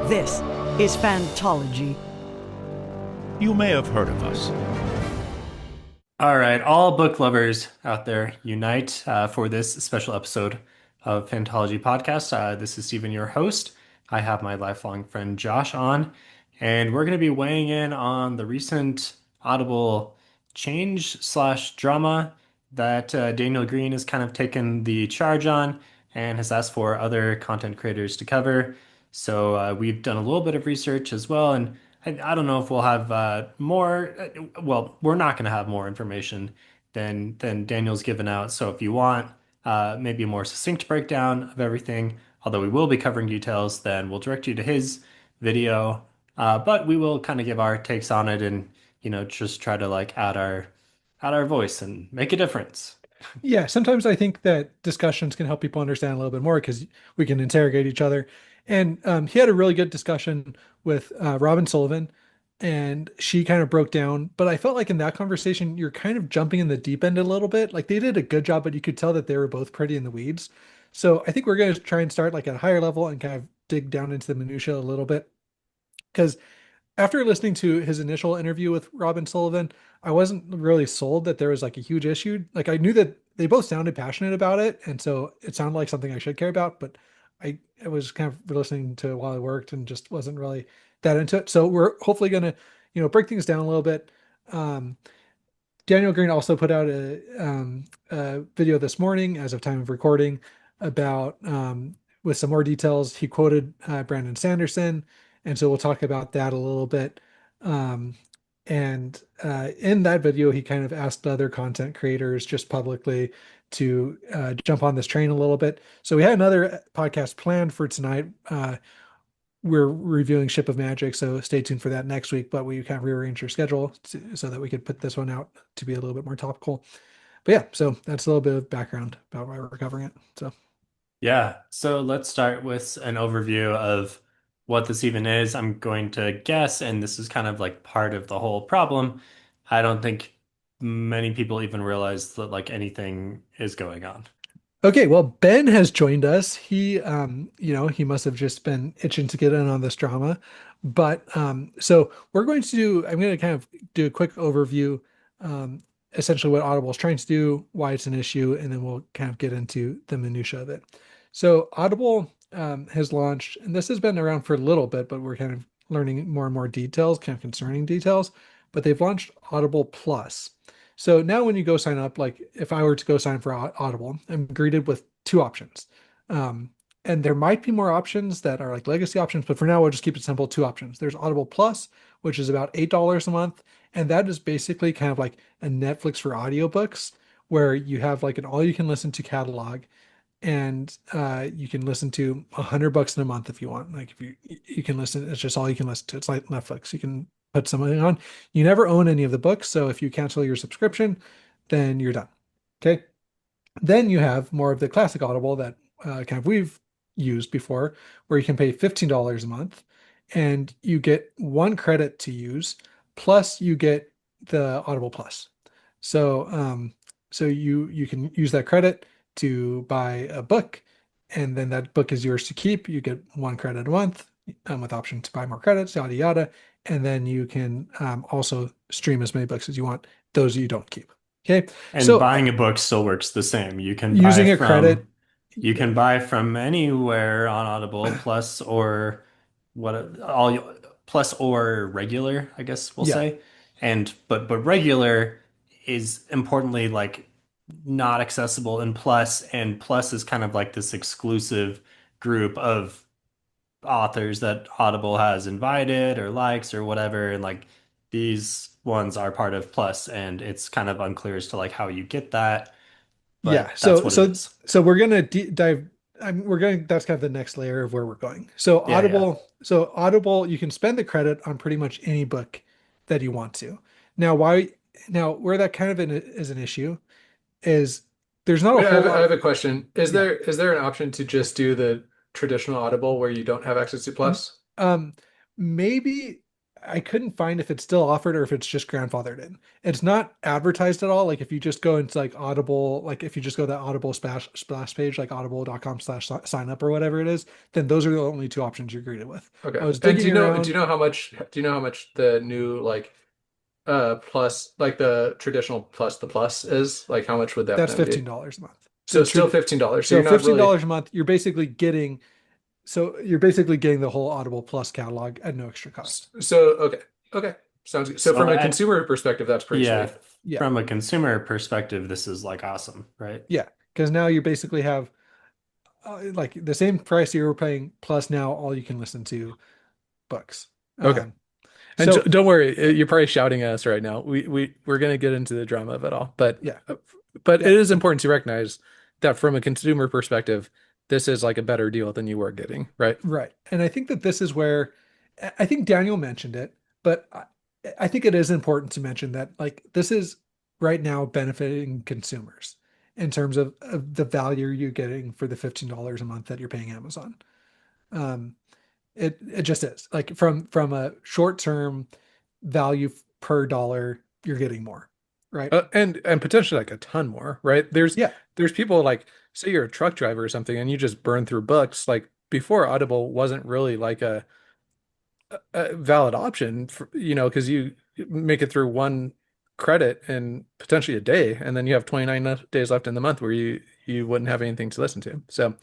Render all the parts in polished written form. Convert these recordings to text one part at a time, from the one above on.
This is Fantology. You may have heard of us. All right, all book lovers out there, unite for this special episode of Phantology Podcast. This is Stephen, your host. I have my lifelong friend Josh on, and we're going to be weighing in on the recent Audible change slash drama that Daniel Greene has kind of taken the charge on and has asked for other content creators to cover. So we've done a little bit of research as well, and I don't know if we'll have more. Well, we're not going to have more information than Daniel's given out. So if you want maybe a more succinct breakdown of everything, although we will be covering details, then we'll direct you to his video. But we will kind of give our takes on it and just try to like add our voice and make a difference. Yeah, sometimes I think that discussions can help people understand a little bit more because we can interrogate each other. And he had a really good discussion with Robin Sullivan, and she kind of broke down. But I felt like in that conversation, you're kind of jumping in the deep end a little bit. Like they did a good job, but you could tell that they were both pretty in the weeds. So I think we're going to try and start like at a higher level and kind of dig down into the minutia a little bit. Because after listening to his initial interview with Robin Sullivan, I wasn't really sold that there was like a huge issue. Like I knew that they both sounded passionate about it, and so it sounded like something I should care about, but I was kind of listening to it while I worked and just wasn't really that into it. So we're hopefully gonna, break things down a little bit. Um, Daniel Greene also put out a video this morning, as of time of recording, about with some more details. He quoted Brandon Sanderson, and so we'll talk about that a little bit. Um, and in that video, he kind of asked other content creators just publicly to jump on this train a little bit. So we had another podcast planned for tonight. We're reviewing Ship of Magic, so stay tuned for that next week. But we kind of rearranged our schedule so that we could put this one out to be a little bit more topical. But yeah, so that's a little bit of background about why we're covering it. So Yeah, so let's start with an overview of what this even is. I'm going to guess, and this is kind of like part of the whole problem. I don't think many people even realize that like anything is going on. okay, well, Ben has joined us. He, he must have just been itching to get in on this drama. But so I'm going to kind of do a quick overview, essentially what Audible is trying to do, why it's an issue, and then we'll kind of get into the minutia of it. So Audible has launched, and this has been around for a little bit, but we're kind of learning more and more details, kind of concerning details. But they've launched Audible Plus. So now when you go sign up, like if I were to go sign for Audible, I'm greeted with two options. Um, and there might be more options that are like legacy options, but for now, we'll just keep it simple. Two options. There's Audible Plus, which is about $8 a month. And that is basically kind of like a Netflix for audiobooks, where you have like an all you can listen to catalog, and you can listen to $100 in a month if you want. Like if you can listen, it's just all you can listen to. It's like Netflix. You can put something on. You never own any of the books, so if you cancel your subscription, then you're done. Okay. Then you have more of the classic Audible that kind of we've used before, where you can pay $15 a month, and you get one credit to use, plus you get the Audible Plus. So so you can use that credit to buy a book, and then that book is yours to keep. You get one credit a month, with option to buy more credits, yada yada. And then you can also stream as many books as you want, those you don't keep. Okay. And So buying a book still works the same. You can buy using a credit, from anywhere on Audible Plus or what all plus or regular, I guess we'll yeah, say. And but regular is importantly like not accessible in Plus, and Plus is kind of like this exclusive group of authors that Audible has invited or likes or whatever, and like these ones are part of Plus, and it's kind of unclear as to like how you get that, yeah. but that's So what it so is. so we're gonna dive. We're going. That's kind of the next layer of where we're going. So Yeah, yeah. Audible. So Audible, you can spend the credit on pretty much any book that you want to. Now, why? Now, where that kind of is an issue is there's not a Wait, whole I lot. have a question. Yeah. Is there an option to just do the traditional Audible where you don't have access to M- Plus? Um, maybe I couldn't find if it's still offered or if it's just grandfathered in. It's not advertised at all. Like if you just go into like Audible, like if you just go to that Audible splash page, like audible.com/sign up or whatever it is, then those are the only two options you're greeted with. I Okay. was And digging do you around. know how much the new like plus like the traditional plus the plus is? Like how much would that That's then be? $15 a month. So it's still $15. So So you're not really $15 a month, you're basically getting the whole Audible Plus catalog at no extra cost. so okay. Okay. Sounds good. So So from a consumer perspective, that's pretty yeah, sweet. Yeah. from a consumer perspective, this is like awesome, right? Yeah. Because now you basically have like the same price you were paying plus now all you can listen to books. Okay. Um, And so don't worry, you're probably shouting at us right now. We're going to get into the drama of it all, yeah, but yeah, it is important to recognize that from a consumer perspective, this is like a better deal than you were getting, right? right. And I think that this is where I think Daniel mentioned it, but I think it is important to mention that like this is right now benefiting consumers in terms of the value you're getting for the $15 a month that you're paying Amazon. Um, it just is like from a short term value per dollar, you're getting more, right? And potentially like a ton more, right? Yeah, There's people like say you're a truck driver or something and you just burn through books. Like before Audible wasn't really like a valid option for, because you make it through one credit in potentially a day, and then you have 29 days left in the month where you wouldn't have anything to listen to. So,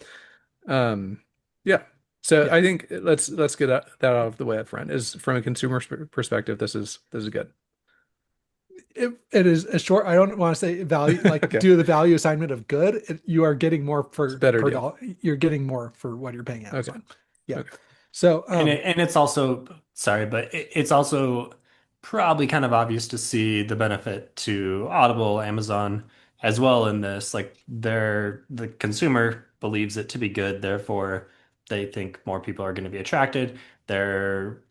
um, yeah. So yeah. I think let's get that out of the way up front. Is from a consumer perspective, this is good. It is a short. I don't want to say value like Okay, do the value assignment of good. You are getting more it's a better per deal. dollar. You're getting more for what you're paying Okay, Amazon. Yeah. okay. So And it's also, sorry, but it's also probably kind of obvious to see the benefit to Audible, Amazon as well in this. Like the consumer believes it to be good, therefore they think more people are going to be attracted. They're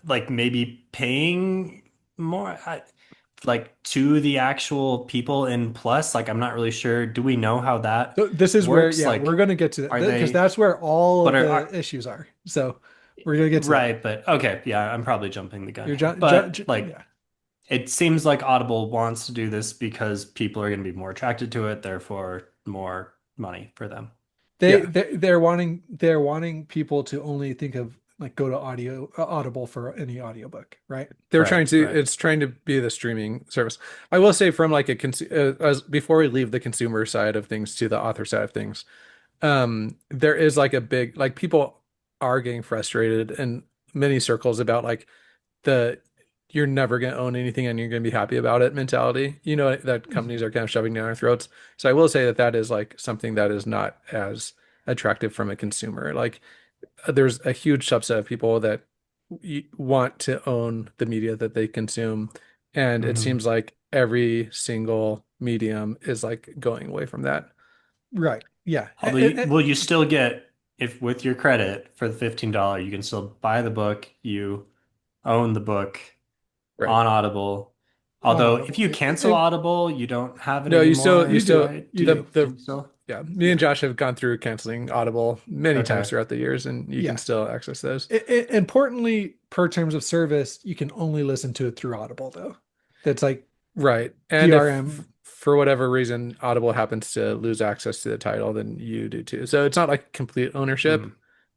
like maybe paying more like to the actual people in Plus. Like I'm not really sure. Do we know how that this is where works? yeah we're Like going to get to that are because they, that's where all but of are the issues are. So we're going to get to that. right, but okay, yeah, I'm probably jumping the gun You're here. But like yeah. it seems like Audible wants to do this because people are going to be more attracted to it, therefore more money for them. Yeah, They're wanting people to only think of like go to Audible for any audiobook, right? they're Right, trying to. right. It's trying to be the streaming service. I will say from like as before we leave the consumer side of things to the author side of things. There is like a big like people are getting frustrated in many circles about like the you're never going to own anything and you're going to be happy about it mentality, that companies are kind of shoving down our throats. So I will say that that is like something that is not as attractive from a consumer. Like there's a huge subset of people that want to own the media that they consume, and it Hmm. seems like every single medium is like going away from that. Right. Yeah. Although will you still get if with your credit for the $15, you can still buy the book, you own the book Right. on Audible. On Although if Audible. you cancel Audible, you don't have it No, you anymore, still right? Do the you? Do the you still? yeah, me and Yeah. Josh have gone through canceling Audible many times Okay. throughout the years, and you can Yeah. still access those. Importantly, per terms of service, you can only listen to it through Audible though. That's like Right. And if DRM. for whatever reason Audible happens to lose access to the title, then you do too. So it's not like complete ownership, Hmm.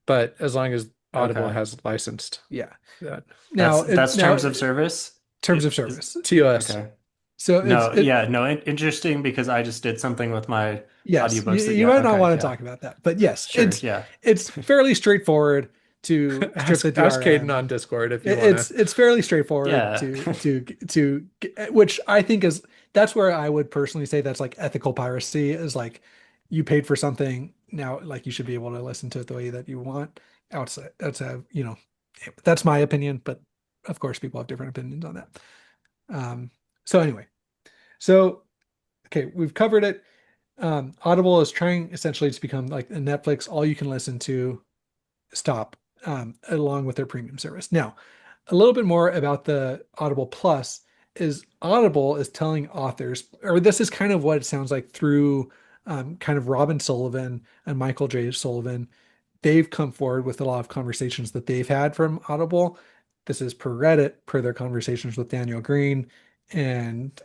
but as long as Audible Okay. has licensed Yeah. that. Now That's now terms of service. terms of Is service. TOS. okay. So No, yeah, no, interesting because I just did something with my yes, audiobooks that you yeah, might not okay, want to yeah. talk about that, but yes, Sure, yeah. it's fairly straightforward to strip the Ask Caden DRM. on Discord if you It- want to. it's fairly straightforward Yeah. which I think is that's where I would personally say that's like ethical piracy is like you paid for something now like you should be able to listen to it the way that you want outside that's my opinion, but of course people have different opinions on that. Um, so anyway, so okay, we've covered it. Audible is trying essentially to become like a Netflix, all you can listen to stop, along with their premium service. Now, a little bit more about the Audible Plus is Audible is telling authors, or this is kind of what it sounds like through kind of Robin Sullivan and Michael J. Sullivan. They've come forward with a lot of conversations that they've had from Audible This is per Reddit, per their conversations with Daniel Greene and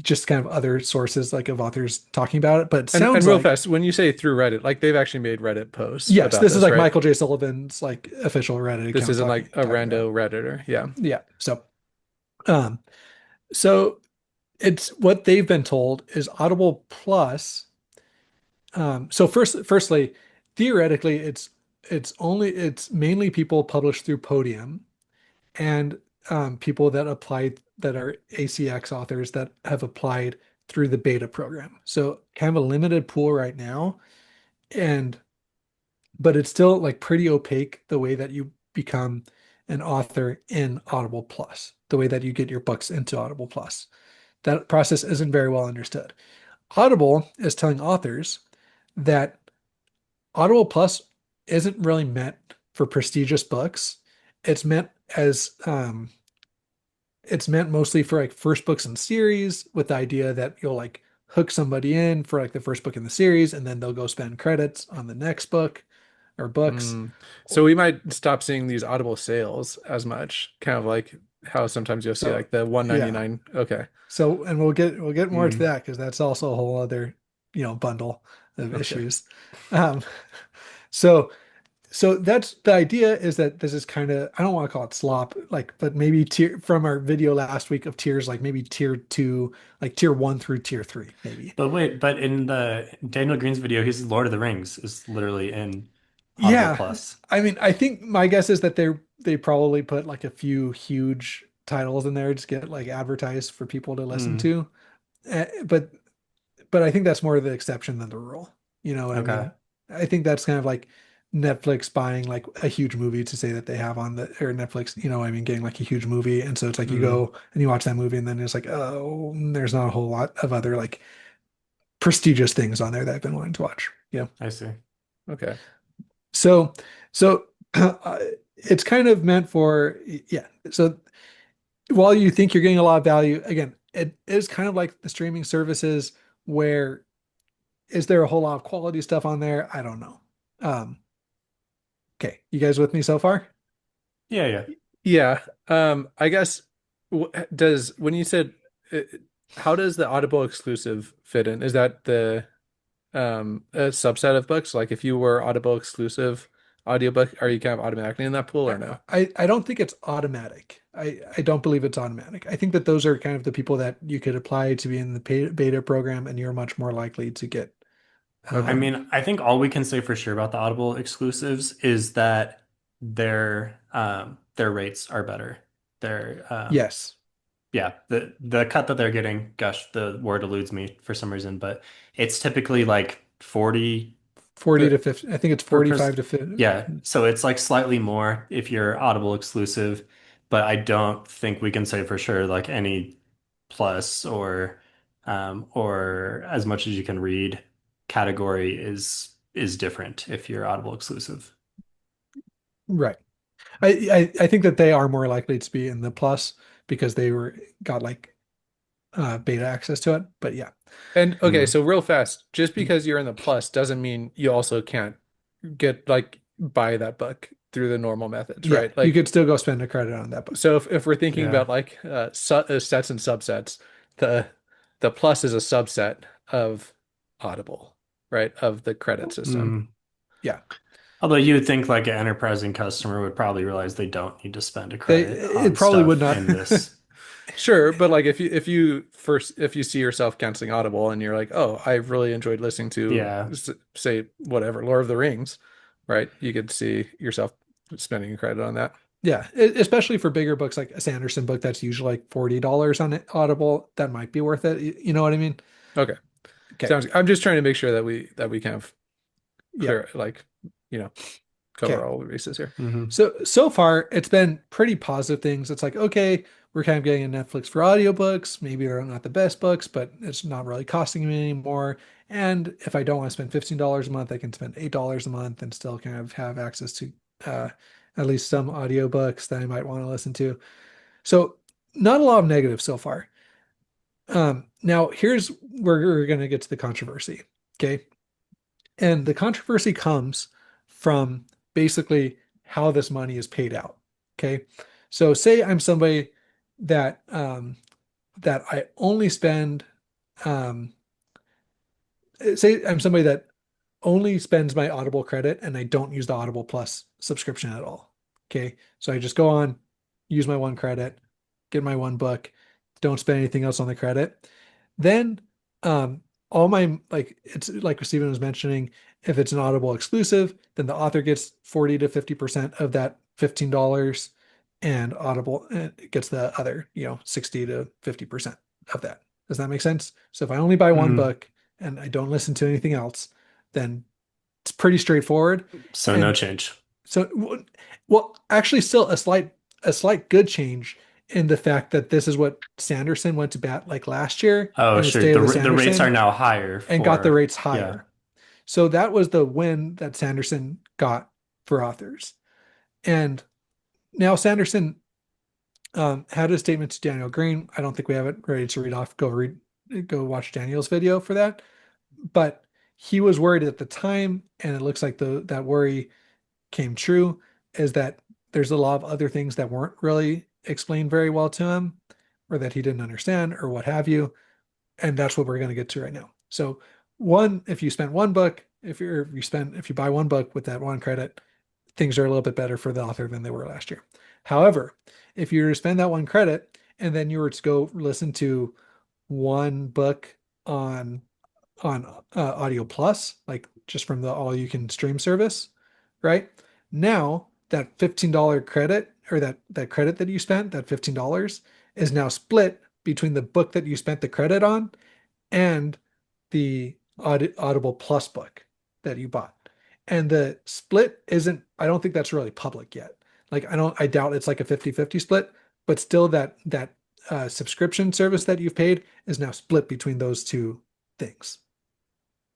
just kind of other sources like of authors talking about it. But it And sounds real like fast, when you say through Reddit, like they've actually made Reddit posts yes, about this is this, like right? Michael J. Sullivan's like official Reddit This account isn't like a talking about rando Redditor. Yeah. it. Yeah. Um so it's what they've been told is Audible Plus. So firstly, theoretically, it's mainly people published through Podium and people that applied that are ACX authors that have applied through the beta program. So kind of a limited pool right now, and but it's still like pretty opaque the way that you become an author in Audible Plus, the way that you get your books into Audible Plus. That process isn't very well understood. Audible is telling authors that Audible Plus isn't really meant for prestigious books. It's meant as it's meant mostly for like first books in series with the idea that you'll like hook somebody in for like the first book in the series and then they'll go spend credits on the next book or books. Mm. So we might stop seeing these Audible sales as much, kind of like how sometimes you'll see So like the yeah. 199. Okay. So and we'll get more to Mm. that because that's also a whole other, bundle of Okay. issues. Um, so So that's the idea is that this is kind of, I don't want to call it slop, like, but maybe tier from our video last week of tiers, like maybe tier two, like tier one through tier three, maybe. But wait, but in the Daniel Greene's video, he's Lord of the Rings is literally in Audible Yeah. Plus. I mean, I think my guess is that they probably put like a few huge titles in there to get like advertised for people to listen Mm, to. But I think that's more the exception than the rule. You know what I okay. mean? I think that's kind of like Netflix buying like a huge movie to say that they have on the or Netflix, what I mean, getting like a huge movie. And so it's like you Mm, go and you watch that movie and then it's like, oh, there's not a whole lot of other like prestigious things on there that I've been wanting to watch. Yeah. I see. Okay. So so it's kind of meant for yeah. So while you think you're getting a lot of value, again, it is kind of like the streaming services where is there a whole lot of quality stuff on there? I don't know. Um, okay, you guys with me so far? Yeah, yeah. Yeah. I guess does when you said uh, how does the Audible exclusive fit in? Is that the a subset of books? Like if you were Audible exclusive audiobook, are you kind of automatically in that pool or no? I don't think it's automatic. I don't believe it's automatic. I think that those are kind of the people that you could apply to be in the beta program, and you're much more likely to get. I Okay. mean, I think all we can say for sure about the Audible exclusives is that their rates are better. Their Yes, yeah, the cut that they're getting, gosh, the word eludes me for some reason, but it's typically like 40 40 per, to 50. I think it's per 45 person. to 50. Yeah, so it's like slightly more if you're Audible exclusive, but I don't think we can say for sure like any plus or as much as you can read category is different if you're Audible exclusive. Right. I think that they are more likely to be in the plus because they were got like beta access to it. But yeah. And okay, Hmm. so real fast, just because you're in the plus doesn't mean you also can't get like buy that book through the normal methods, Yeah, right? you Like could still go spend a credit on that book. so if we're thinking Yeah. about like sets and subsets, the the plus is a subset of Audible, right? Of the credit system. Hmm. Yeah. Although you would think like an enterprising customer would probably realize they don't need to spend a They credit it on probably would stuff not. in this. Sure, but like if you see yourself canceling Audible and you're like, "Oh, I really enjoyed listening to Yeah. say whatever, Lord of the Rings," right? You could see yourself spending a credit on that. Yeah, especially for bigger books like a Sanderson book that's usually like $40 on Audible, that might be worth it. You know what I mean? Okay. Okay. Sounds I'm just trying to make sure that we kind of Yeah. clear like, you know, Okay. cover all the bases here. Hmm. So far it's been pretty positive things. It's like, okay, we're kind of getting a Netflix for audiobooks. Maybe they're not the best books, but it's not really costing me anymore. And if I don't want to spend $15 a month, I can spend $8 a month and still kind of have access to uh, at least some audiobooks that I might want to listen to. So not a lot of negatives so far. Now here's where we're going to get to the controversy. Okay. And the controversy comes from basically how this money is paid out. Okay. So say I'm somebody that that I only spend um, say I'm somebody that only spends my Audible credit and I don't use the Audible Plus subscription at all. Okay. So I just go on, use my one credit, get my one book, don't spend anything else on the credit. Then all my like it's like Stephen was mentioning, if it's an Audible exclusive, then the author gets 40 to 50% of that $15 and Audible gets the other, 60 to 50% of that. Does that make sense? So if I only buy one Mm. book and I don't listen to anything else, then it's pretty straightforward. So no And change. so, well, actually, still a slight good change in the fact that this is what Sanderson went to bat like last year, Oh, and it sure. stayed with The rates are Sanderson now higher and got the for, rates yeah. higher. So that was the win that Sanderson got for authors. And now Sanderson had a statement to Daniel Greene. I don't think we have it ready to read off. Go watch Daniel's video for that. But he was worried at the time, and it looks like that worry came true, is that there's a lot of other things that weren't really explained very well to him, or that he didn't understand, or what have you. And that's what we're going to get to right now. So one, if you spend one book, if you buy one book with that one credit, things are a little bit better for the author than they were last year. However, if you were to spend that one credit and then you were to go listen to one book on Audio Plus, like just from the all you can stream service, right? Now that $15 credit, or that credit that you spent, that $15 is now split between the book that you spent the credit on and the Audible Plus book that you bought. And the split isn't, I don't think that's really public yet. Like I doubt it's like a 50-50 split, but still that subscription service that you've paid is now split between those two things.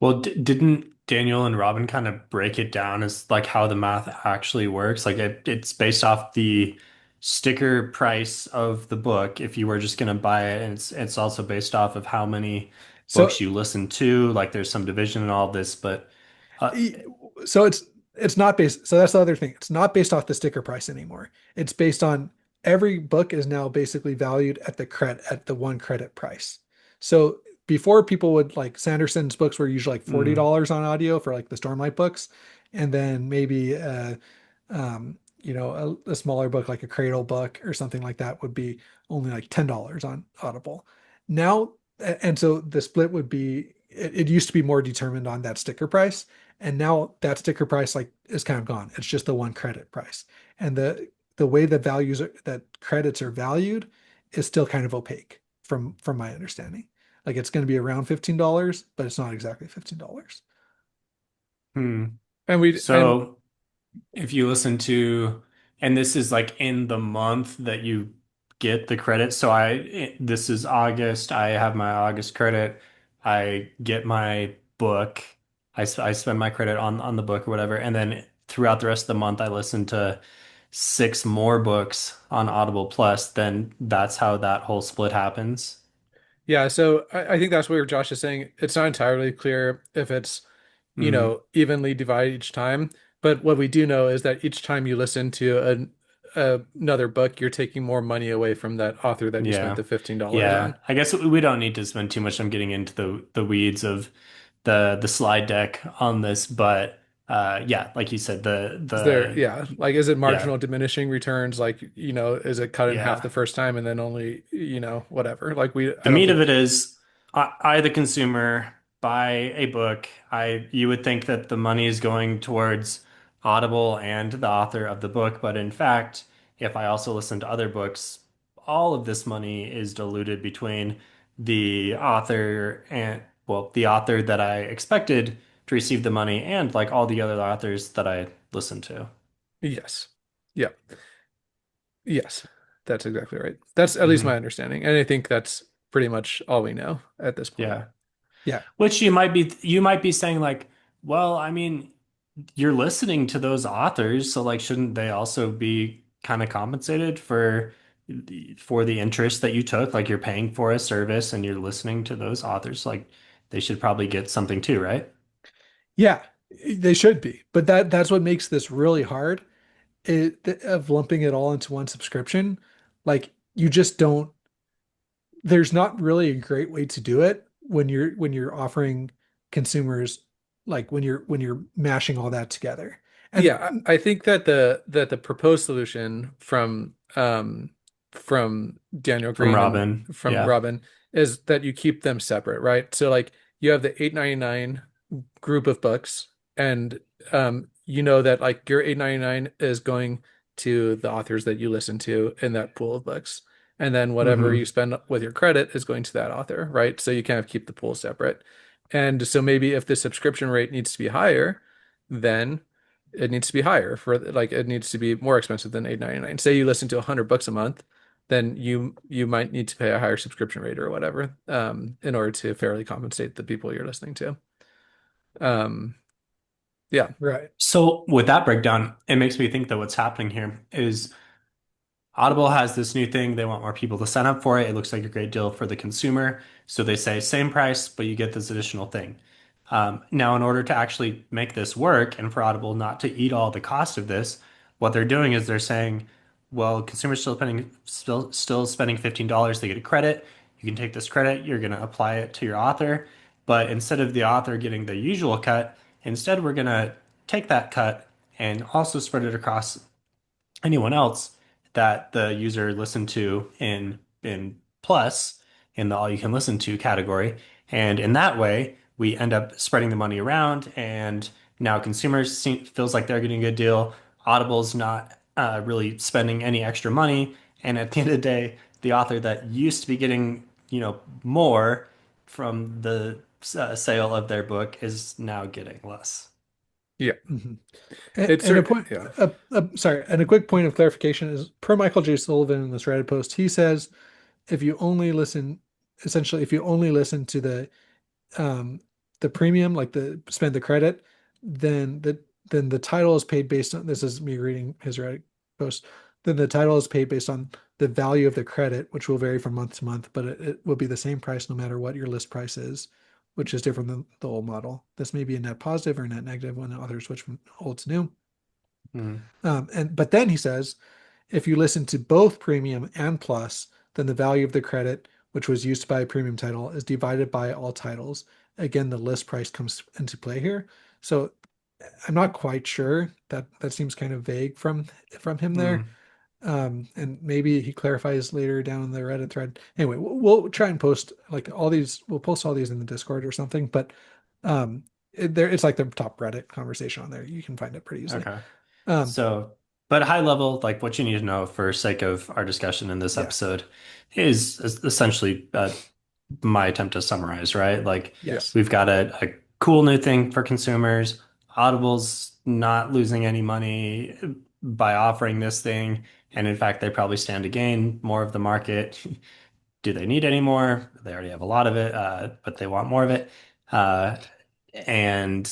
Well, d didn't Daniel and Robin kind of break it down as like how the math actually works? Like it's based off the sticker price of the book if you were just going to buy it, and it's also based off of how many So books you listen to. Like there's some division in all this, but uh, so it's not based, so that's the other thing. It's not based off the sticker price anymore. It's based on, every book is now basically valued at the one credit price. So before, people would, like, Sanderson's books were usually like mm, $40 on audio for like the Stormlight books, and then maybe a smaller book like a Cradle book or something like that would be only like $10 on Audible. Now, and so the split would be, it used to be more determined on that sticker price, and now that sticker price like is kind of gone. It's just the one credit price. And the way the that credits are valued is still kind of opaque from my understanding. Like it's going to be around $15, but it's not exactly $15. hmm. And So if you listen to, and this is like in the month that you get the credit. So this is August. I have my August credit. I get my book. I spend my credit on the book or whatever. And then throughout the rest of the month, I listen to six more books on Audible Plus. Then that's how that whole split happens. yeah, so I think that's where Josh is saying it's not entirely clear if it's, Hmm. evenly divided each time. But what we do know is that each time you listen to another book, you're taking more money away from that author that you spent Yeah. the $15 Yeah. on. I guess we don't need to spend too much time getting into the weeds of the slide deck on this, but yeah, like you said, Is there, the yeah, like, is it yeah, marginal diminishing returns? Like, is it cut in half yeah. the first time and then only, whatever? Like, I The don't meat of think, it is I the consumer buy a book. You would think that the money is going towards Audible and the author of the book, but in fact, if I also listen to other books, all of this money is diluted between the author and, well, the author that I expected to receive the money and like all the other authors that I listen to. yes. Yeah. Yes. That's exactly right. That's at least my Hmm. understanding. And I think that's pretty much all we know at this point. Yeah. Yeah. Which you might be saying like, well, I mean, you're listening to those authors, so like shouldn't they also be kind of compensated for the interest that you took? Like you're paying for a service and you're listening to those authors, like they should probably get something too, right? Yeah, they should be. But that's what makes this really hard, of lumping it all into one subscription, like you just don't, there's not really a great way to do it when you're offering consumers, like when you're mashing all that together. Yeah, And I think that the proposed solution from Daniel From Greene and Robin. from Yeah. Robin is that you keep them separate, right? So like you have the 8.99 group of books, and you know that like your 8.99 is going to the authors that you listen to in that pool of books. And then whatever you Hmm. spend with your credit is going to that author, right? So you kind of keep the pool separate. And so maybe if the subscription rate needs to be higher, then it needs to be higher for like it needs to be more expensive than 8.99. Say you listen to 100 books a month, then you might need to pay a higher subscription rate or whatever in order to fairly compensate the people you're listening to. Um, yeah. right. So with that breakdown, it makes me think that what's happening here is Audible has this new thing. They want more people to sign up for it. It looks like a great deal for the consumer. So they say same price, but you get this additional thing. Now, in order to actually make this work and for Audible not to eat all the cost of this, what they're doing is they're saying, well, consumers still spending $15, they get a credit. You can take this credit, you're going to apply it to your author. But instead of the author getting the usual cut, instead we're going to take that cut and also spread it across anyone else that the user listened to in plus in the all you can listen to category. And in that way, we end up spreading the money around, and now feels like they're getting a good deal. Audible's not really spending any extra money, and at the end of the day, the author that used to be getting more from the sale of their book is now getting less. Yeah. Mhm. It's And a point, yeah. sorry, and a quick point of clarification is per Michael J. Sullivan in this Reddit post, he says if you only listen, essentially, if you only listen to um the premium, like the spend the credit, then the title is paid based on, this is me reading his Reddit post, then the title is paid based on the value of the credit, which will vary from month to month, but it will be the same price no matter what your list price is, which is different than the old model. This may be a net positive or net negative when the author switch from old to new. Mm. But then he says, if you listen to both premium and plus, then the value of the credit, which was used to buy a premium title, is divided by all titles. Again, the list price comes into play here. So I'm not quite sure. That seems kind of vague from him there. Mm. And maybe he clarifies later down in the Reddit thread. Anyway, we'll try and post like all these. We'll post all these in the Discord or something. But it's like the top Reddit conversation on there. You can find it pretty easily. Okay. Um, So, but high level, like what you need to know for sake of our discussion in this yeah. episode is essentially my attempt to summarize, right? Like Yes. we've got a cool new thing for consumers. Audible's not losing any money by offering this thing. And in fact, they probably stand to gain more of the market. Do they need any more? They already have a lot of it, but they want more of it. Uh, and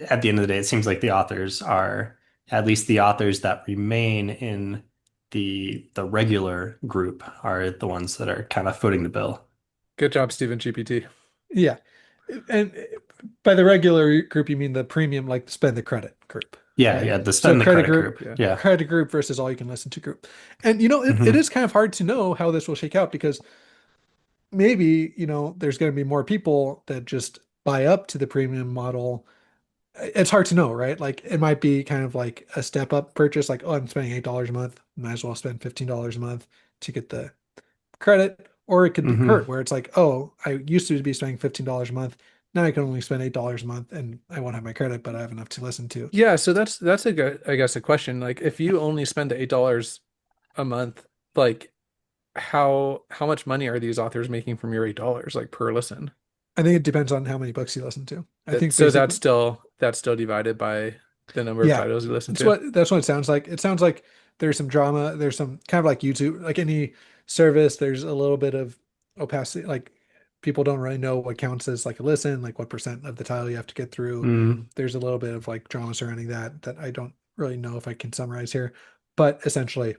at the end of the day, it seems like the authors are, at least the authors that remain in the regular group, are the ones that are kind of footing the bill. Good job, Stephen GPT. Yeah. And by the regular group, you mean the premium, like spend the credit group, Yeah, right? yeah, the So spend the credit group. Yeah. Yeah. credit group versus all you can listen to group. And it Hmm. is kind of hard to know how this will shake out because maybe, there's going to be more people that just buy up to the premium model. It's hard to know, right? Like it might be kind of like a step up purchase, like, oh, I'm spending $8 a month. Might as well spend $15 a month to get the credit. Or it could be Hmm. hurt where it's like, oh, I used to be spending $15 a month. Now I can only spend $8 a month and I won't have my credit, but I have enough to listen to. Yeah, so that's a good, I guess, a question. Like if you only spend the $8 a month, like how much money are these authors making from your $8 like per listen? I think it depends on how many books you listen to. I think So basically, that's still divided by the number of yeah, titles you listen that's to. what it sounds like. It sounds like there's some drama. There's some kind of like YouTube, like any service. There's a little bit of opacity. Like people don't really know what counts as like a listen, like what percent of the title you have to get through. Mm. There's a little bit of like drama surrounding that I don't really know if I can summarize here. But essentially,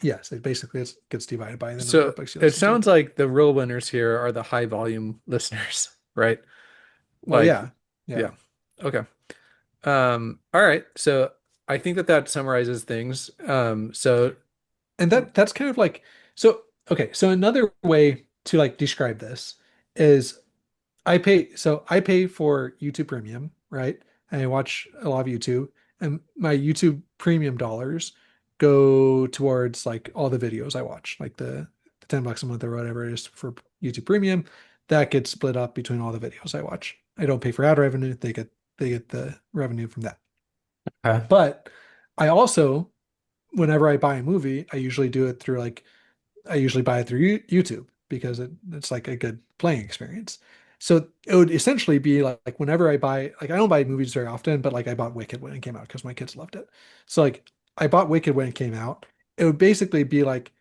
yes, it gets divided by the number of So books you it listen to. sounds like the real winners here are the high volume listeners, right? Well, Like, yeah, yeah. yeah. Okay. All right. So I think that that summarizes things. So And that's kind of like, so okay, so another way to like describe this is I pay for YouTube Premium, right? And I watch a lot of YouTube, and my YouTube Premium dollars go towards like all the videos I watch, like the $10 a month or whatever it is for YouTube Premium. That gets split up between all the videos I watch. I don't pay for ad revenue. They get the revenue from that. Okay. But I also, whenever I buy a movie, I usually do it through like I usually buy it through YouTube because it's like a good playing experience. So it would essentially be like whenever I buy, like I don't buy movies very often, but like I bought Wicked when it came out because my kids loved it. So like I bought Wicked when it came out. It would basically be like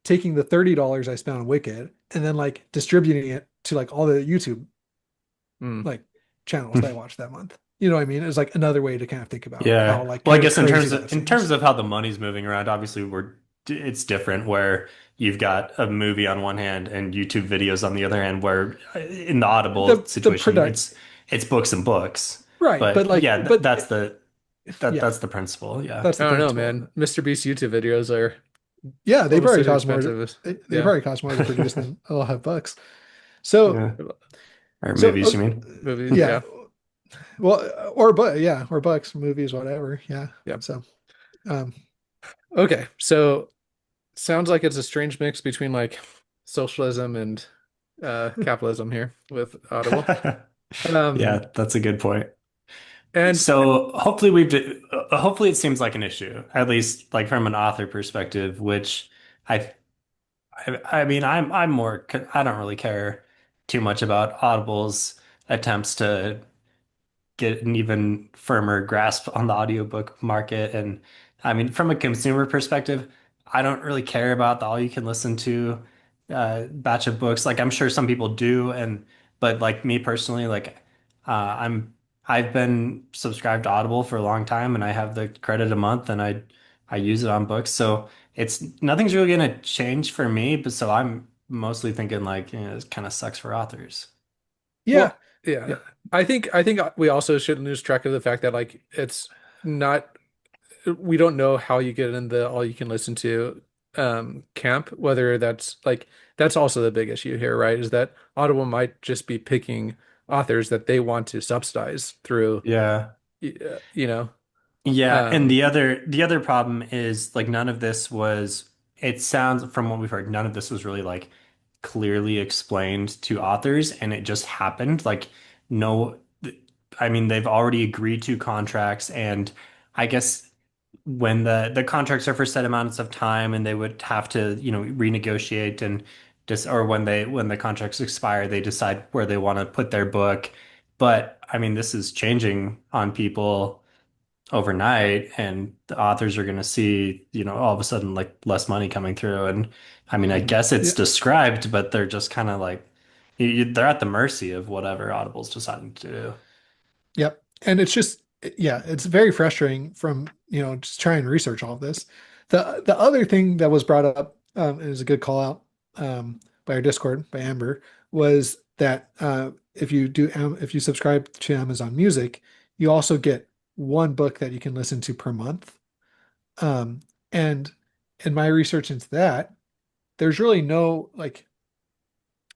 taking the $30 I spent on Wicked and then like distributing it to like all the YouTube mm, like channels that I watched that month. You know what I mean? It's like another way to kind of think about how Yeah. like Well, I kind of guess crazy that in seems. terms of how the money's moving around, obviously it's different where you've got a movie on one hand and YouTube videos on the other hand, where in the Audible The situation, product it's books and books. right, but But like yeah, but yeah, that's the principle. Yeah. that's I the don't know, principle. man. Mr. Beast YouTube videos are Yeah, they almost probably as cost more. expensive as They yeah, probably cost more to produce than a lot of bucks. So, Yeah. Or so movies, you mean? movies. yeah, Yeah, well, or but yeah, or bucks, movies, whatever. Yeah. yeah. So, um, Okay, so sounds like it's a strange mix between like socialism and capitalism here with Audible. Um, Yeah, that's a good point. and So hopefully it seems like an issue, at least like from an author perspective, which I I mean I'm more I don't really care too much about Audible's attempts to get an even firmer grasp on the audiobook market. And I mean, from a consumer perspective, I don't really care about the all you can listen to batch of books. Like I'm sure some people do, and but like me personally, like I've been subscribed to Audible for a long time, and I have the credit a month, and I use it on books. So it's nothing's really gonna change for me. But so I'm mostly thinking like, it kind of sucks for authors. yeah, well, yeah, yeah, I think we also shouldn't lose track of the fact that like it's not we don't know how you get in the all you can listen to camp, whether that's like that's also the big issue here, right? Is that Audible might just be picking authors that they want to subsidize through Yeah. you know Yeah, and um the other problem is like none of this was it sounds from what we've heard, none of this was really like clearly explained to authors and it just happened. Like no I mean they've already agreed to contracts and I guess when the contracts are for set amounts of time and they would have to, renegotiate and just or when the contracts expire, they decide where they want to put their book. But I mean this is changing on people overnight and the authors are going to see, all of a sudden like less money coming through. And I mean, I mhm. guess it's yeah, described, but they're just kind of like they're at the mercy of whatever Audible's deciding to do. yep. And it's just, yeah, it's very frustrating from just trying to research all of this. The other thing that was brought up, and is a good call out by our Discord by Amber, was that if you subscribe to Amazon Music, you also get one book that you can listen to per month. Um, and in my research into that, there's really no like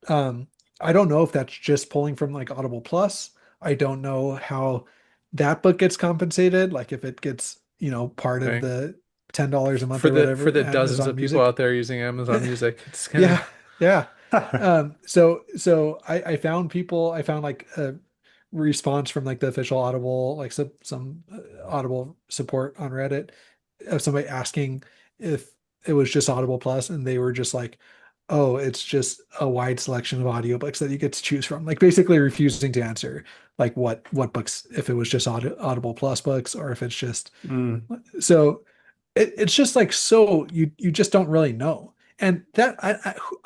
um, I don't know if that's just pulling from like Audible Plus. I don't know how that book gets compensated, like if it gets, part of Okay. the $10 a month or For whatever the dozens Amazon of people Music. out there using Amazon Music, it's gonna Yeah, yeah. So I found I found like a response from like the official Audible, like some Audible support on Reddit of somebody asking if it was just Audible Plus, and they were just like, "Oh, it's just a wide selection of audiobooks that you get to choose from." Like basically refusing to answer like what books if it was just Audible Plus books or if it's just Mm, so it's just like so you just don't really know. And that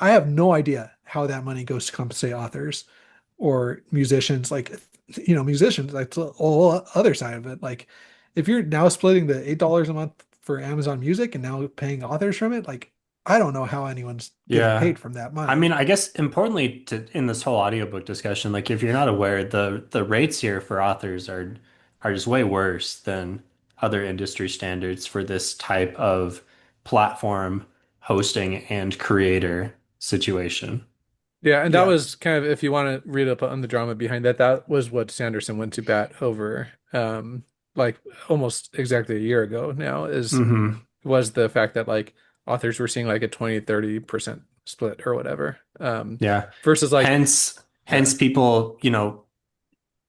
I have no idea how that money goes to compensate authors or musicians. Like musicians, like the whole other side of it. Like if you're now splitting the $8 a month for Amazon Music and now paying authors from it, like I don't know how anyone's getting yeah. paid from that I mean, money. I guess importantly to in this whole audiobook discussion, like if you're not aware, the rates here for authors are just way worse than other industry standards for this type of platform hosting and creator situation. Yeah, and that Yeah. was kind of, if you want to read up on the drama behind that, that was what Sanderson went to bat over, like almost exactly a year ago now, is Hmm. was the fact that like authors were seeing like a 20-30% split or whatever. Yeah. Versus like, Hence yeah, people,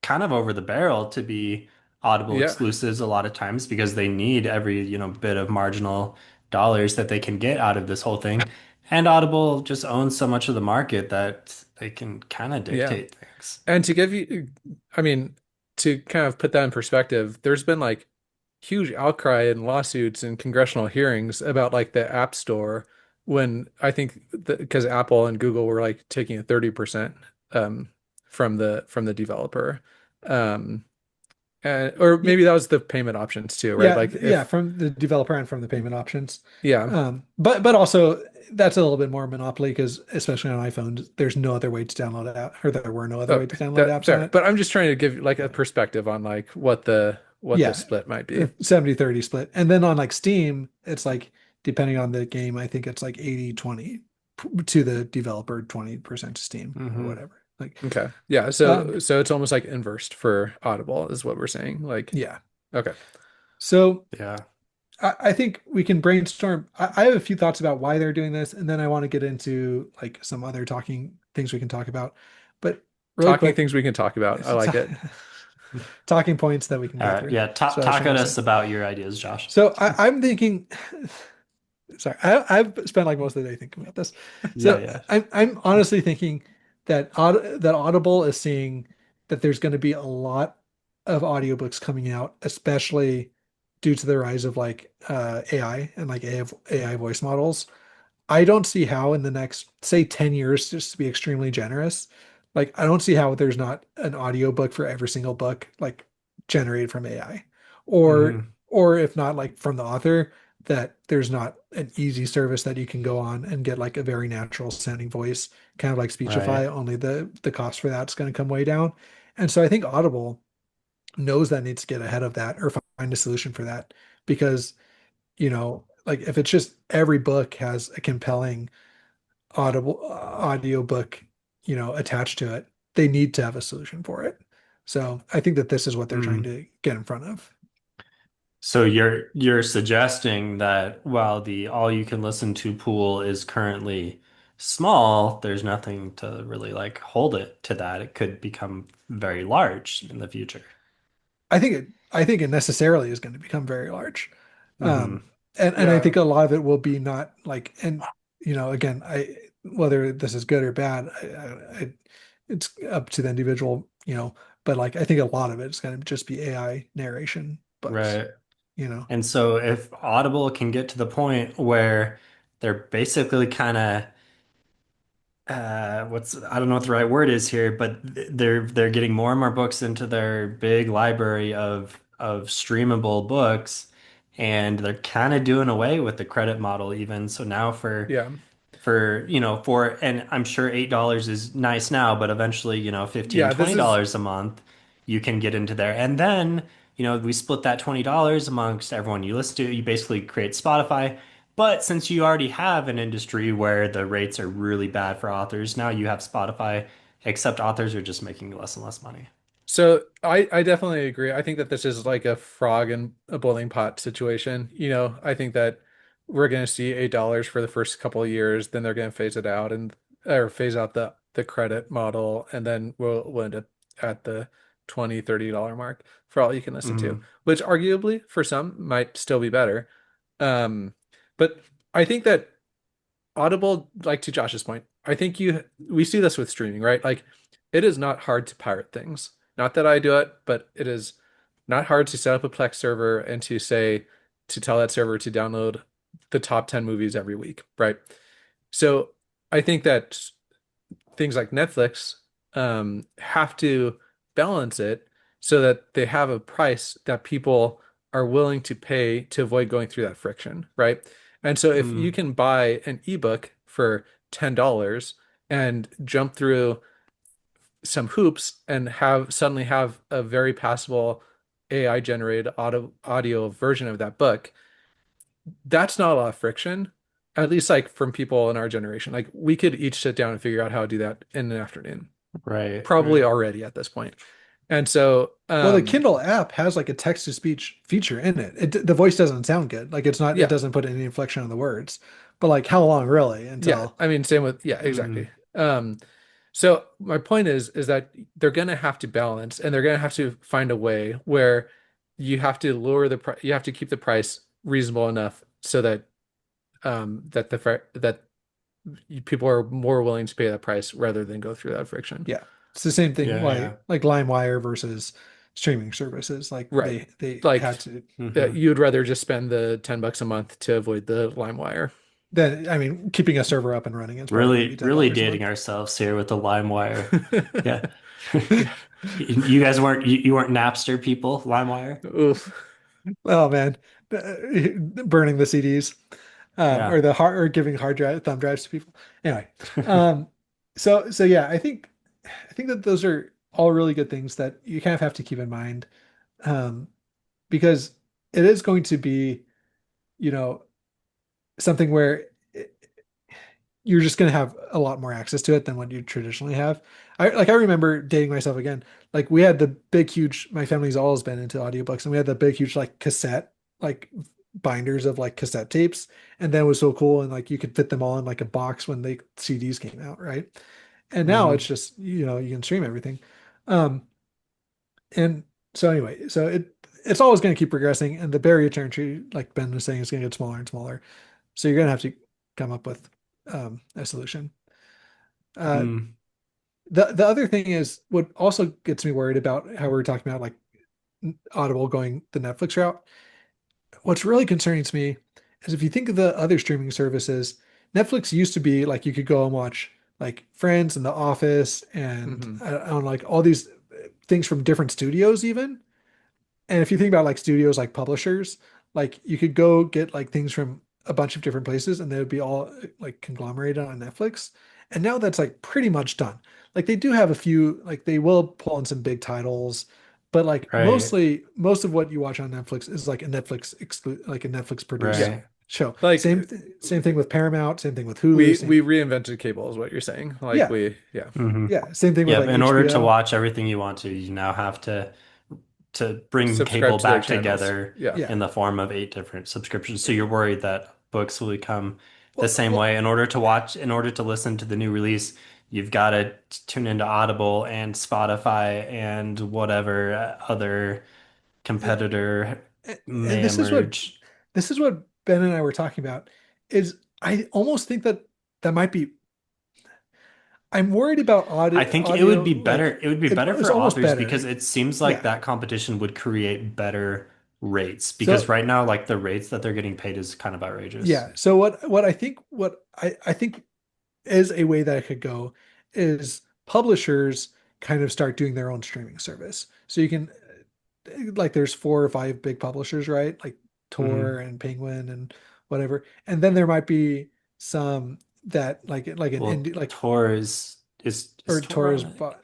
kind of over the barrel to be Audible yeah. exclusives a lot of times because they need every, bit of marginal dollars that they can get out of this whole thing. And Audible just owns so much of the market that they can kind of Yeah. dictate things. And to give you, I mean, to kind of put that in perspective, there's been like huge outcry and lawsuits and congressional hearings about like the App Store when I think because Apple and Google were like taking a 30% um, from the developer. Um, or Yeah, maybe that was the payment options too, right? yeah, Like yeah, if, from the developer and from the payment options. yeah, But also that's a little bit more monopoly because especially on iPhones, there's no other way to download it or there were no other oh, way to download that apps on fair. it. But I'm just trying to give like a perspective on like what the Yeah, split might be. 70-30 split. And then on like Steam, it's like depending on the game, I think it's like 80-20 to the developer, 20% to Steam or Hmm. whatever. Like Okay. Yeah. um So it's almost like inversed for Audible is what we're saying. Like, yeah. okay. So Yeah. I think we can brainstorm. I have a few thoughts about why they're doing this, and then I want to get into like some other talking things we can talk about. But really Talking quick, things we can talk about. I like it. talking points that we can All go right. through. Yeah. So Talk, I was talk trying at to say. us about your ideas, Josh. So I'm thinking. Sorry, I've spent like most of the day thinking about this. Yeah. So Yeah. I'm honestly thinking that that Audible is seeing that there's going to be a lot of audiobooks coming out, especially due to the rise of like AI and like AI voice models. I don't see how in the next, say, 10 years, just to be extremely generous, like I don't see how there's not an audiobook for every single book like generated from AI. Or Hmm. or if not like from the author, that there's not an easy service that you can go on and get like a very natural sounding voice, kind of like Speechify, Right. only the cost for that's going to come way down. And so I think Audible knows that needs to get ahead of that or find a solution for that because like if it's just every book has a compelling audible audiobook, attached to it, they need to have a solution for it. So I think that this is what they're trying Mm. to get in front of. So you're suggesting that while the all you can listen to pool is currently small, there's nothing to really like hold it to that. It could become very large in the future. I think it necessarily is going to become very large. Hmm. Um, and I Yeah. think a lot of it will be not like, and again, whether this is good or bad, it's up to the individual, but like I think a lot of it is going to just be AI narration books, Right. you know. And so if Audible can get to the point where they're basically kind of I don't know what the right word is here, but they're getting more and more books into their big library of streamable books, and they're kind of doing away with the credit model even. So now Yeah. for and I'm sure $8 is nice now, but eventually, 15, Yeah. This is $20 a month, you can get into there. And then, we split that $20 amongst everyone you listen to. You basically create Spotify. But since you already have an industry where the rates are really bad for authors, now you have Spotify, except authors are just making less and less money. so I definitely agree. I think that this is like a frog in a boiling pot situation. I think that we're going to see $8 for the first couple of years, then they're going to phase it out and or phase out the credit model, and then we'll end up at the $20-$30 mark for all you can listen to, Hmm. which arguably for some might still be better. Um, but I think that Audible, like to Josh's point, I think we see this with streaming, right? Like it is not hard to pirate things. Not that I do it, but it is not hard to set up a Plex server and to tell that server to download the top 10 movies every week, right? So I think that things like Netflix have to balance it so that they have a price that people are willing to pay to avoid going through that friction, right? And so if you Mm. can buy an ebook for $10 and jump through some hoops and have suddenly have a very passable AI generated audio version of that book, that's not a lot of friction, at least like from people in our generation. Like we could each sit down and figure out how to do that in an afternoon, Right, probably right. already at this point. And so, Well, the Kindle app has like a text to speech feature in it. The voice doesn't sound good. Like it's not, it yeah, doesn't put any inflection on the words. But like how long really yeah. until I mean, same with, yeah, exactly. Mm, So my point is that they're gonna have to balance, and they're gonna have to find a way where you have to lower the price, you have to keep the price reasonable enough so that that people are more willing to pay that price rather than go through that friction. yeah. It's the same thing yeah, why yeah. like LimeWire versus streaming services. Like Right. they had Like to Hmm. you'd rather just spend the $10 a month to avoid the LimeWire. then I mean keeping a server up and running, it's probably gonna be Really, ten really dollars a dating month. ourselves here with the LimeWire. Yeah. You guys weren't you weren't Napster people, LimeWire? Oof. Oh man. Burning the CDs. Yeah. Or the hard or giving hard drive thumb drives to people. Anyway, um, so yeah, I think that those are all really good things that you kind of have to keep in mind, um, because it is going to be, you know, something where you're just going to have a lot more access to it than what you traditionally have. I remember dating myself again. Like we had the big huge my family's always been into audiobooks and we had the big huge like cassette like binders of like cassette tapes and then it was so cool and like you could fit them all in like a box when the CDs came out, right? And now it's Hmm. just you can stream everything. Um and so anyway, so it's always going to keep progressing and the barrier to entry like Ben was saying is going to get smaller and smaller. So you're going to have to come up with a solution. Uh, Mm. the other thing is what also gets me worried about how we were talking about like Audible going the Netflix route. What's really concerning to me is if you think of the other streaming services, Netflix used to be like you could go and watch like Friends and The Office and Hmm. on like all these things from different studios even. And if you think about like studios like publishers, like you could go get like things from a bunch of different places and they would be all like conglomerated on Netflix. And now that's like pretty much done. Like they do have a few, like they will pull in some big titles, but like Right. most of what you watch on Netflix is like a like a Netflix produced Yeah. Right. show. Like Same thing with Paramount, same thing with Hulu, we same reinvented cable is what you're saying. Like yeah, we, yeah. Hmm. yeah, same thing with Yeah, like but in order to HBO. watch everything you want to, you now have to bring Subscribe cable to their back channels. together Yeah. Yeah. in the form of 8 different subscriptions. So you're worried that books will become the Well, same well, way. In order to listen to the new release, you've got to tune into Audible and Spotify and whatever other competitor and may emerge. this is what Ben and I were talking about is I almost think that that might be I'm worried about I audio think it would be like better. It would be better it's for almost authors because better. it seems like Yeah. that competition would create better rates. Because So right now, like the rates that they're getting paid is kind of outrageous. yeah. So what I think what I think is a way that it could go is publishers kind of start doing their own streaming service. So you can like there's four or five big publishers, right? Like Tor Hmm. and Penguin and whatever. And then there might be some that like an Well, indie like Tor is or Tor Tor is on.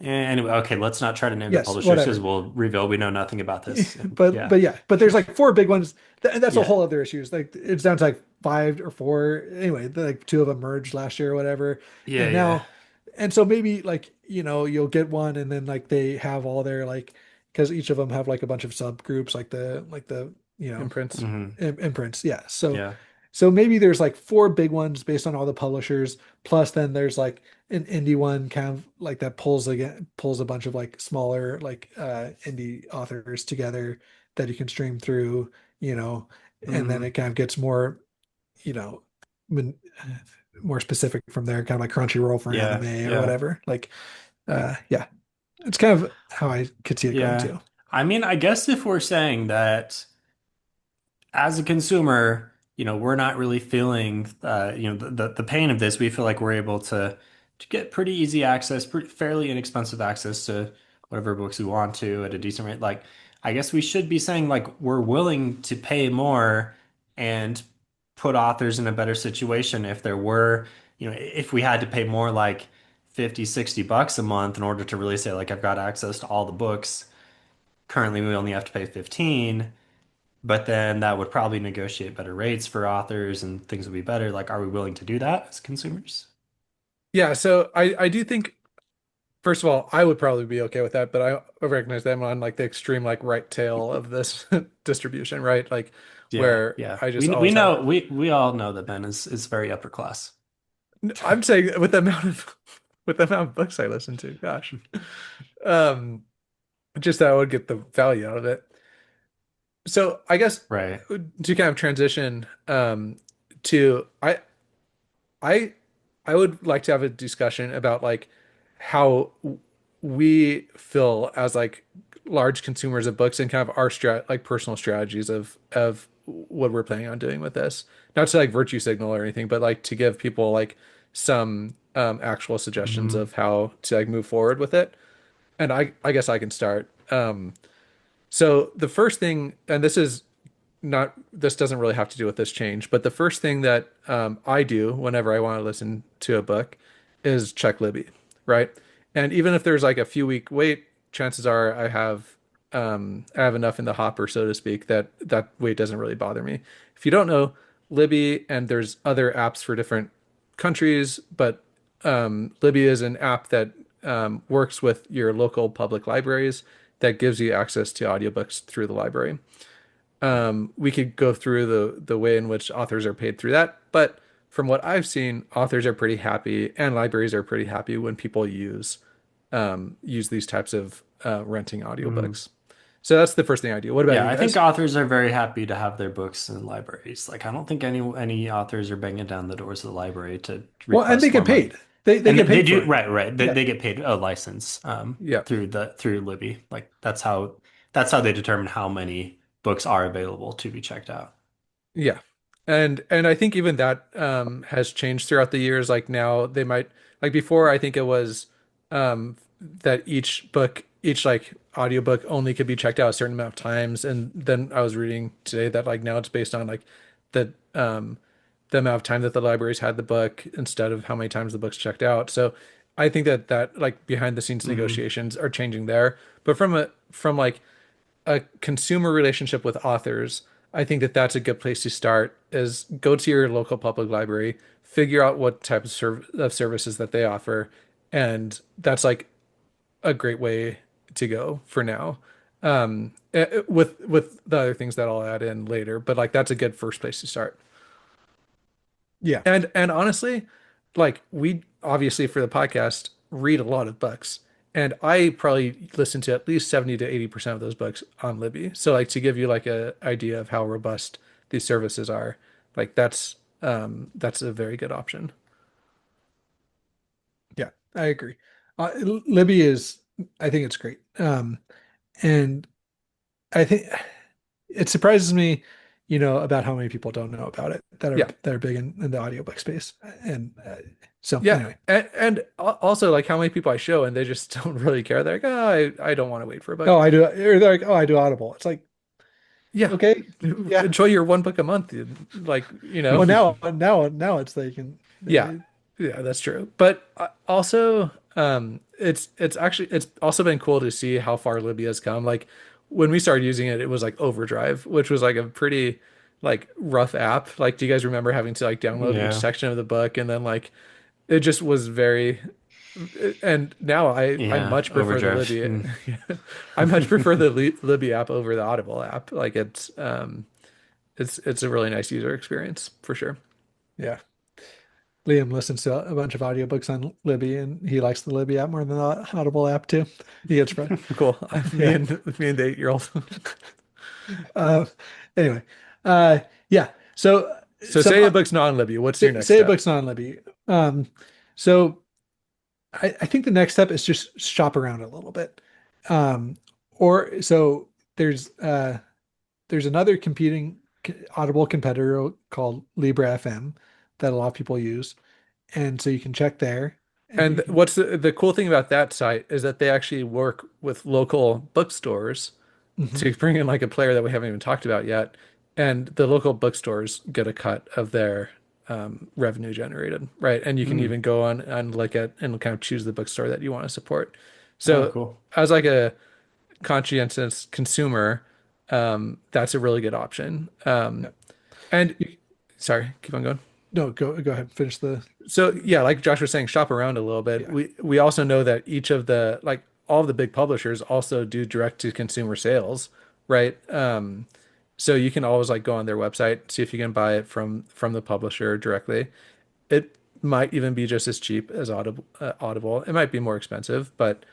Anyway, okay, let's not try to name the yes, publishers because whatever. we'll reveal we know nothing about this. And But yeah, yeah, but there's like four big ones, and that's a yeah, whole other issue. It's like it's down to like five or four. Anyway, like two of them merged last year or whatever, yeah, and yeah. now, and so maybe like you'll get one, and then like they have all their like because each of them have like a bunch of subgroups, like the you know Imprints. Hmm. imprints. Yeah, so Yeah. so maybe there's like four big ones based on all the publishers, plus then there's like an indie one kind of like that pulls a bunch of like smaller like indie authors together that you can stream through, and then it Hmm. kind of gets more, you know, min- more specific from there, kind of like Crunchyroll for Yeah, anime or yeah, whatever. Like yeah, it's kind of how I could see it going yeah. too. I mean, I guess if we're saying that as a consumer, we're not really feeling, the pain of this. We feel like we're able to get pretty easy access, pretty fairly inexpensive access to whatever books we want to at a decent rate. Like, I guess we should be saying like we're willing to pay more and put authors in a better situation if there were, if we had to pay more like 50, $60 a month in order to really say like I've got access to all the books. currently we only have to pay 15, but then that would probably negotiate better rates for authors and things would be better. Like, are we willing to do that as consumers? Yeah, so I do think first of all, I would probably be okay with that, but I recognize that I'm on like the extreme like right tail of this distribution, right? Like Yeah, where yeah. I just We always have know we all know that Ben is very upper class. I'm saying with the amount of with the amount of books I listen to, gosh. Um just that I would get the value out of it. So I guess Right. to kind of transition to I I would like to have a discussion about like how we feel as like large consumers of books and kind of our like personal strategies of what we're planning on doing with this. Not to like virtue signal or anything, but like to give people like some actual suggestions Mhm. of how to like move forward with it. And I guess I can start. So the first thing, and this doesn't really have to do with this change, but the first thing that I do whenever I want to listen to a book is check Libby, right? And even if there's like a few week wait, chances are I have enough in the hopper, so to speak, that that wait doesn't really bother me. If you don't know, Libby, and there's other apps for different countries, but Libby is an app that works with your local public libraries that gives you access to audiobooks through the library. We could go through the way in which authors are paid through that, but from what I've seen, authors are pretty happy and libraries are pretty happy when people use these types of renting Mm. audiobooks. So that's the first thing I do. What about Yeah, you I think guys? authors are very happy to have their books in libraries. Like, I don't think any authors are banging down the doors of the library to Well, and they request more get money. paid. They And get they paid do, for it. right, right. Yeah. They get paid a license Yeah. through Libby. Like that's how they determine how many books are available to be checked out. Yeah. And I think even that has changed throughout the years. Like now they might like before I think it was that each like audiobook only could be checked out a certain amount of times. And then I was reading today that like now it's based on like the amount of time that the libraries had the book instead of how many times the book's checked out. So I think that like behind the scenes Hmm. negotiations are changing there. But from like a consumer relationship with authors, I think that that's a good place to start is go to your local public library, figure out what type of, of services that they offer, and that's like a great way to go for now. With the other things that I'll add in later, but like that's a good first place to start. Yeah. And honestly, like we obviously for the podcast read a lot of books. And I probably listen to at least 70 to 80% of those books on Libby. So like to give you like a idea of how robust these services are, like that's a very good option. Yeah, I agree. Libby is, I think it's great. And I think it surprises me, about how many people don't know about it Yeah. that are big in the audiobook space. And so Yeah. anyway, And also like how many people I show and they just don't really care. They're like, oh, I don't want to wait for a book. oh, I do, or they're like, oh, I do Audible. It's like, Yeah. okay, yeah. Enjoy your one book a month. Like, Well, now it's they can, Yeah, yeah, that's true. But also, it's actually it's also been cool to see how far Libya has come. Like when we started using it, it was like Overdrive, which was like a pretty like rough app. Like, do you guys remember having to like download each Yeah. section of the book and then like it just was very. And now I Yeah. much prefer the Overdrive. Libby. Mm. I much prefer the Libby app over the Audible app. Like it's a really nice user experience for sure. yeah. Liam listens to a bunch of audiobooks on Libby, and he likes the Libby app more than the Audible app too. He gets fr- Cool. yeah. Me and the 8-year-old. Uh, anyway, yeah. So So some say a book's non-Libby. What's your next say a step? book's not Libby. So I think the next step is just shop around a little bit. Or so there's another competing Audible competitor called Libra FM that a lot of people use, and so you can check there, and you And can. what's the cool thing about that site is that they actually work with local bookstores Mhm. to bring in like a player that we haven't even talked about yet. And the local bookstores get a cut of their revenue generated, right? And you can Mm. even go on and look at and kind of choose the bookstore that you want to support. Oh, So cool. as like a conscientious consumer, that's a really good option. Yeah. And sorry, keep on going. No, go ahead. Finish the. So yeah, like Josh was saying, shop around a little bit. Yeah. We also know that each of the like all of the big publishers also do direct to consumer sales, right? So you can always like go on their website, see if you can buy it from the publisher directly. It might even be just as cheap as Audible. It might be more expensive, but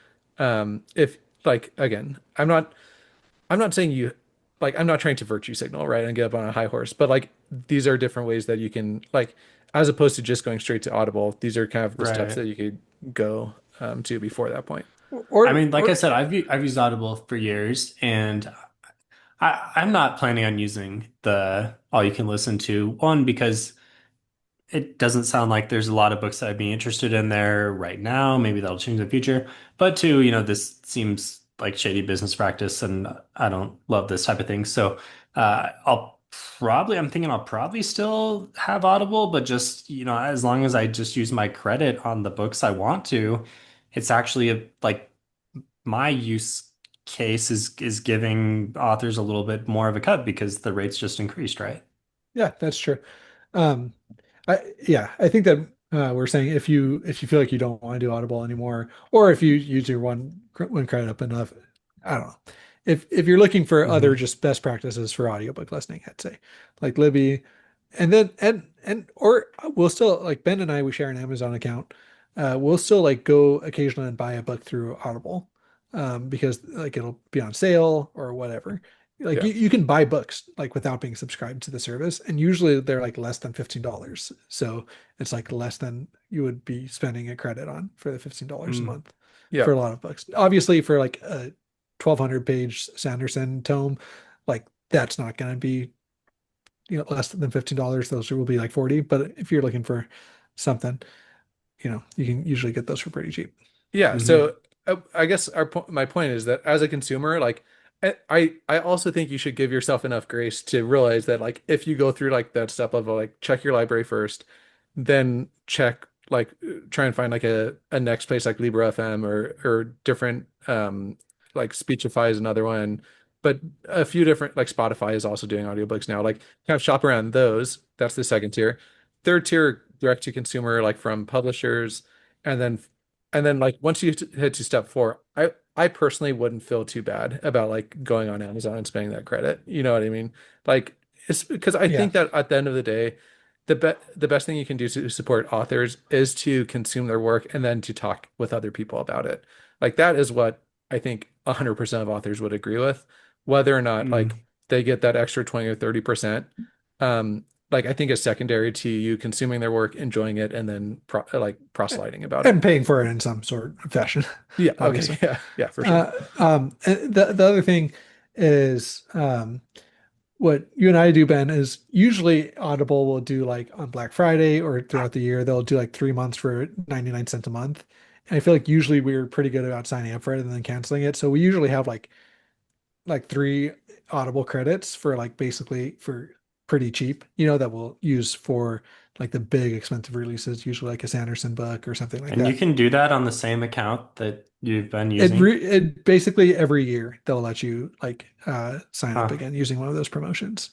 if like again, I'm not saying you like I'm not trying to virtue signal, right, and get up on a high horse, but like these are different ways that you can like as opposed to just going straight to Audible, these are kind of the steps Right. that you could go to before that point. I mean, like I Or said, I've used Audible for years, and I'm not planning on using the all you can listen to one because it doesn't sound like there's a lot of books that I'd be interested in there right now. Maybe that'll change in the future. But two, this seems like shady business practice, and I don't love this type of thing. So I'm thinking I'll probably still have Audible, but just, as long as I just use my credit on the books I want to, it's actually like my use case is giving authors a little bit more of a cut because the rates just increased, right? yeah, that's true. Um, I think that we're saying if you feel like you don't want to do Audible anymore, or if you use your one credit up enough, I don't know. If you're looking for other Hmm. just best practices for audiobook listening, I'd say like Libby, and then and or we'll still like Ben and I we share an Amazon account. We'll still like go occasionally and buy a book through Audible, because like it'll be on sale or whatever. Like Yeah. you can buy books like without being subscribed to the service, and usually they're like less than $15. So it's like less than you would be spending a credit on for the $15 a Mm. month Yeah. for a lot of books. Obviously, for like a 1,200 page Sanderson tome, like that's not going to be less than $15. Those will be like 40. But if you're looking for something, you can usually get those for pretty cheap. Yeah, Hmm. so I guess my point is that as a consumer, like I also think you should give yourself enough grace to realize that like if you go through like that step of like check your library first, then check like try and find like a next place like Libra FM or different like Speechify is another one, but a few different like Spotify is also doing audiobooks now. Like kind of shop around those. That's the second tier. Third tier direct to consumer like from publishers and then like once you head to step four, I personally wouldn't feel too bad about like going on Amazon and spending that credit. You know what I mean? Like it's because I Yeah. think that at the end of the day, the best thing you can do to support authors is to consume their work and then to talk with other people about it. Like that is what I think 100% of authors would agree with, whether or not like Mm. they get that extra 20 or 30%. Like I think is secondary to you consuming their work, enjoying it, and then like proselyting about And it. paying for it in some sort of fashion, Yeah. Okay. obviously. Yeah. Yeah. For sure. And the other thing is, what you and I do, Ben, is usually Audible will do like on Black Friday or throughout the year, they'll do like 3 months for 99 cents a month. And I feel like usually we're pretty good about signing up for it and then canceling it. So we usually have like three Audible credits for like basically for pretty cheap, that we'll use for like the big expensive releases, usually like a Sanderson book or something like And you that. can do that on the same account that you've been using. It basically every year they'll let you like sign up Huh. again using one of those promotions.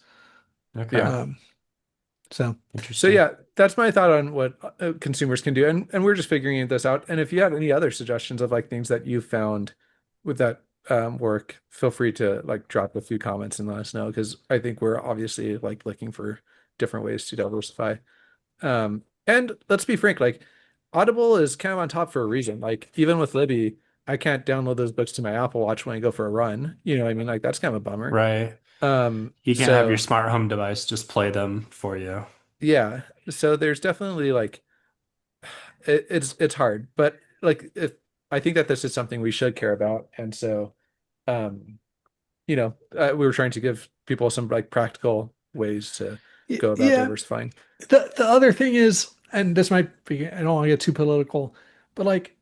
Yeah. Okay. Um, so So Interesting. yeah, that's my thought on what consumers can do, and we're just figuring this out. And if you have any other suggestions of like things that you found with that work, feel free to like drop a few comments and let us know because I think we're obviously like looking for different ways to diversify. And let's be frank, like Audible is kind of on top for a reason. Like even with Libby, I can't download those books to my Apple Watch when I go for a run. You know what I mean? Like that's kind of a bummer. Right. Um, You can't have your so smart home device just play them for you. yeah, so there's definitely like it's hard, but like if I think that this is something we should care about, and so um, we were trying to give people some like practical ways to go about yeah, diversifying. the other thing is, and this might be, I don't want to get too political, but like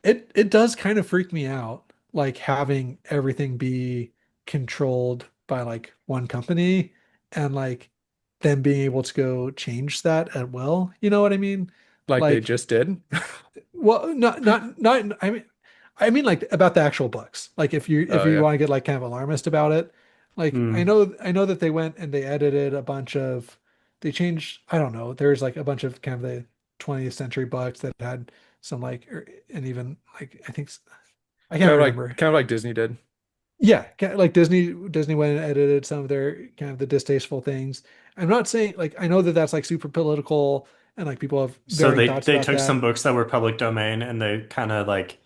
it does kind of freak me out, like having everything be controlled by like one company and like them being able to go change that at will. You know what I mean? Like they Like, just did. well, not, I mean, I mean like about the actual books. Like if Oh you yeah. want to get like kind of alarmist about it, like Hmm. I know that they went and they edited a bunch of they changed, I don't know, there's like a bunch of kind of the 20th century books that had some like and even like I think I can't remember. Kind of like Disney did. Yeah, like Disney went and edited some of their kind of the distasteful things. I'm not saying like I know that that's like super political and like people have So varying they thoughts they about took some that. books that were public domain and they kind of like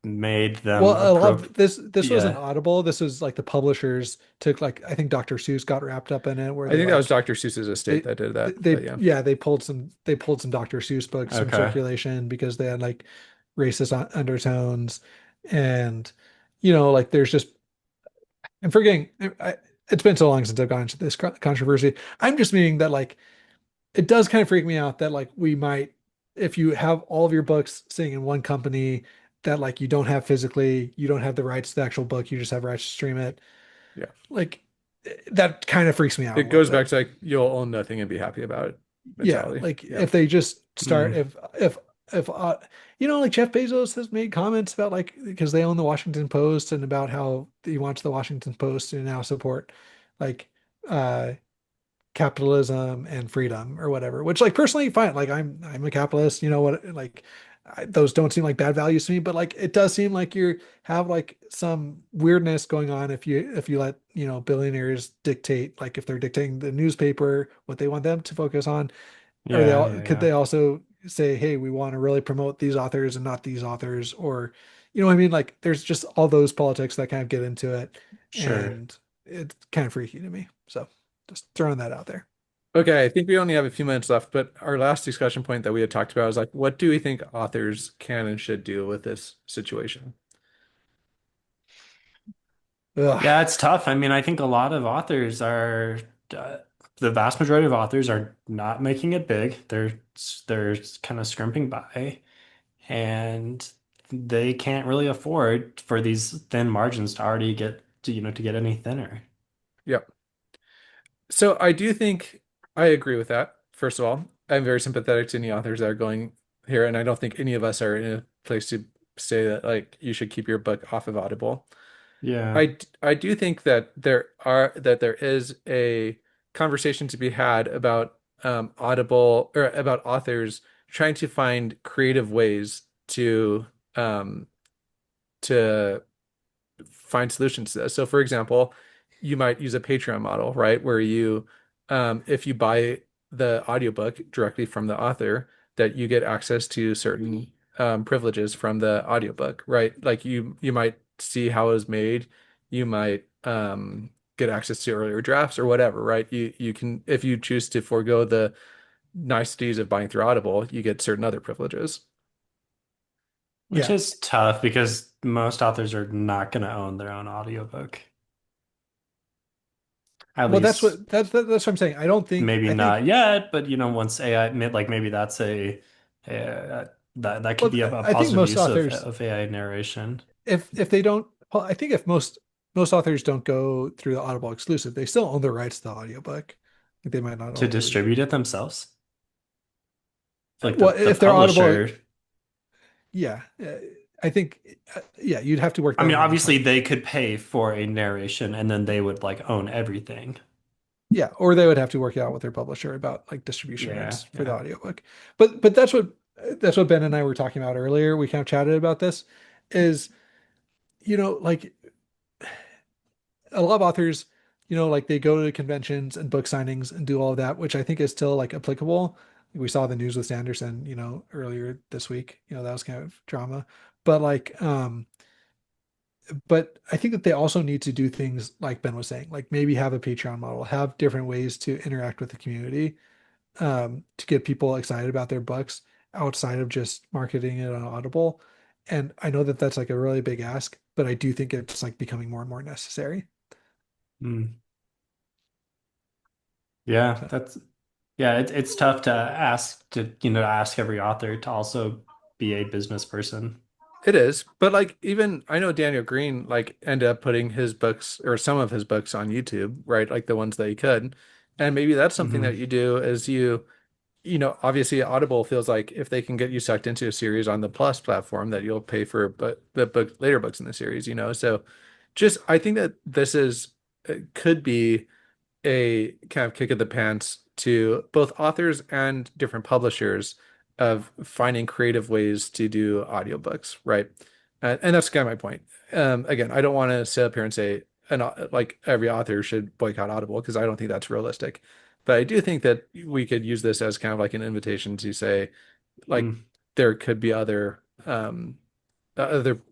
made them Well, a lot appropriate. of this wasn't Yeah. Audible. This was like the publishers took like I think Dr. Seuss got wrapped up in it where I they think that was like Dr. Seuss's estate they that did that, but yeah. yeah they pulled some Dr. Seuss books from Okay. circulation because they had like racist undertones and like there's just I'm forgetting it's been so long since I've gone into this controversy. I'm just meaning that like it does kind of freak me out that like we might if you have all of your books sitting in one company that like you don't have physically, you don't have the rights to the actual book, you just have rights to stream it. Yeah. Like that kind of freaks me out a It little goes bit. back to like you'll own nothing and be happy about it Yeah, mentality. like Yeah. if they just start Hmm. if like Jeff Bezos has made comments about like because they own the Washington Post and about how he wants the Washington Post to now support like uh capitalism and freedom or whatever, which like personally fine, like I'm a capitalist, you know what, like those don't seem like bad values to me, but like it does seem like you have like some weirdness going on if you let billionaires dictate, like if they're dictating the newspaper what they want them to focus on, or Yeah, yeah, could yeah. they also say, hey, we want to really promote these authors and not these authors, or what I mean, like there's just all those politics that kind of get into it, Sure. and it's kind of freaky to me, so just throwing that out there. Okay, I think we only have a few minutes left, but our last discussion point that we had talked about is like, what do we think authors can and should do with this situation? Ugh. Yeah, it's tough. I mean, I think a lot of authors are, uh, the vast majority of authors are not making it big. They're kind of scrimping by, and they can't really afford for these thin margins to already get to get any thinner. Yep. So I do think I agree with that. First of all, I'm very sympathetic to any authors that are going here, and I don't think any of us are in a place to say that like you should keep your book off of Audible. Yeah. I do think that there is a conversation to be had about Audible or about authors trying to find creative ways um, to find solutions to this. So, for example, you might use a Patreon model, right? Where if you buy the audiobook directly from the author, that you get access to certain privileges from the audiobook, right? Like you might see how it was made, you might get access to earlier drafts or whatever, right? You can if you choose to forego the niceties of buying through Audible, you get certain other privileges. Which Yeah. is tough because most authors are not going to own their own audiobook. At Well, least that's what I'm saying. I don't think maybe I think not yet, but once AI, like maybe that's that could well be a I think positive most use of authors AI narration if they don't well, I think if most authors don't go through the Audible exclusive, they still own the rights to the audiobook. Like, they might not to own distribute it themselves. Like well the if they're Audible, publisher. yeah. I think yeah, you'd have to work I that mean, around the obviously contract. they could pay for a narration and then they would like own everything. Yeah, or they would have to work it out with their publisher about like distribution Yeah, rights for the yeah. audiobook. But that's what Ben and I were talking about earlier. We kind of chatted about this is like a lot of authors, like they go to conventions and book signings and do all of that, which I think is still like applicable. We saw the news with Sanderson, earlier this week, that was kind of drama. But like, but I think that they also need to do things like Ben was saying, like maybe have a Patreon model, have different ways to interact with the community, to get people excited about their books outside of just marketing it on Audible. And I know that that's like a really big ask, but I do think it's like becoming more and more necessary. Mm. Yeah, So. that's yeah, it's tough to ask to ask every author to also be a business person. It is, but like even I know Daniel Greene like ended up putting his books or some of his books on YouTube, right? Like the ones that he could. And maybe that's something Hmm. that you do is obviously Audible feels like if they can get you sucked into a series on the Plus platform, that you'll pay for but the book later books in the series. So just I think that this is could be a kind of kick of the pants to both authors and different publishers of finding creative ways to do audiobooks, right? And that's kind of my point. Again, I don't want to sit up here and say like every author should boycott Audible because I don't think that's realistic. But I do think that we could use this as kind of like an invitation to say, like, Mm. there could be other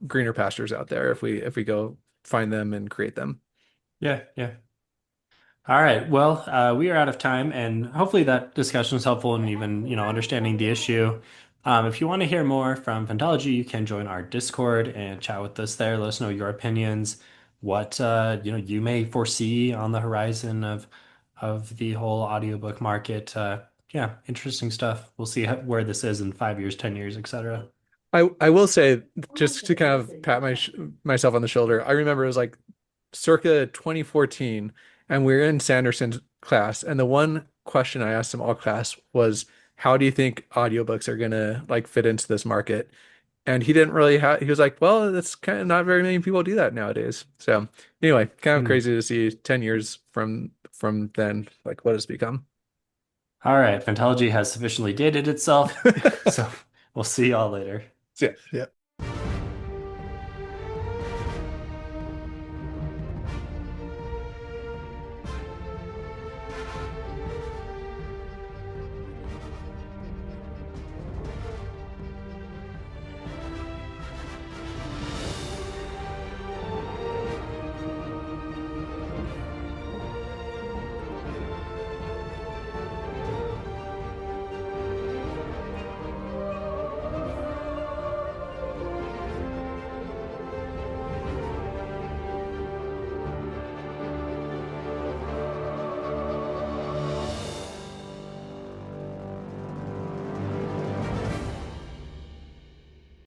greener pastures out there if we go find them and create them. Yeah, yeah. All right. Well, we are out of time, and hopefully that discussion was helpful in even, understanding the issue. If you want to hear more from Pentology, you can join our Discord and chat with us there. Let us know your opinions, what you may foresee on the horizon of the whole audiobook market. Yeah, interesting stuff. We'll see where this is in 5 years, 10 years, etc. I will say, just to kind of pat myself on the shoulder, I remember it was like circa 2014, and we were in Sanderson's class, and the one question I asked him all class was, "How do you think audiobooks are gonna like fit into this market?" And he didn't really have. He was like, "Well, that's kind of not very many people do that nowadays." So anyway, kind of Hmm. crazy to see 10 years from then, like what it's become. All right. Pentology has sufficiently dated itself, so we'll see y'all later. So, yeah.